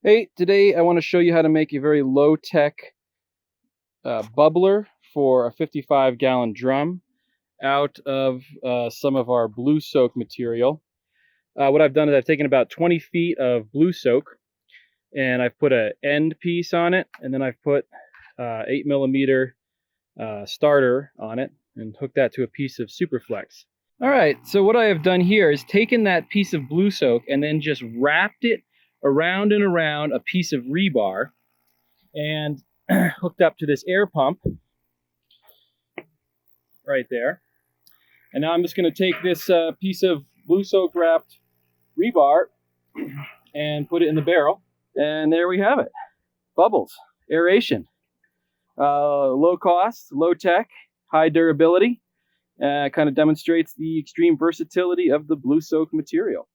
Hey, today I want to show you how to make a very low-tech bubbler for a 55-gallon drum out of some of our Blusoak material. What I've done is I've taken about 20 feet of Blusoak and I've put an end piece on it, and then I've put 8mm starter on it and hooked that to a piece of Superflex. All right, so what I have done here is taken that piece of Blusoak and then just wrapped it around and around a piece of rebar and hooked up to this air pump right there. And now I'm just going to take this piece of Blusoak wrapped rebar and put it in the barrel. And there we have it. Bubbles, aeration. Low cost, low tech, high durability. Kind of demonstrates the extreme versatility of the Blusoak material.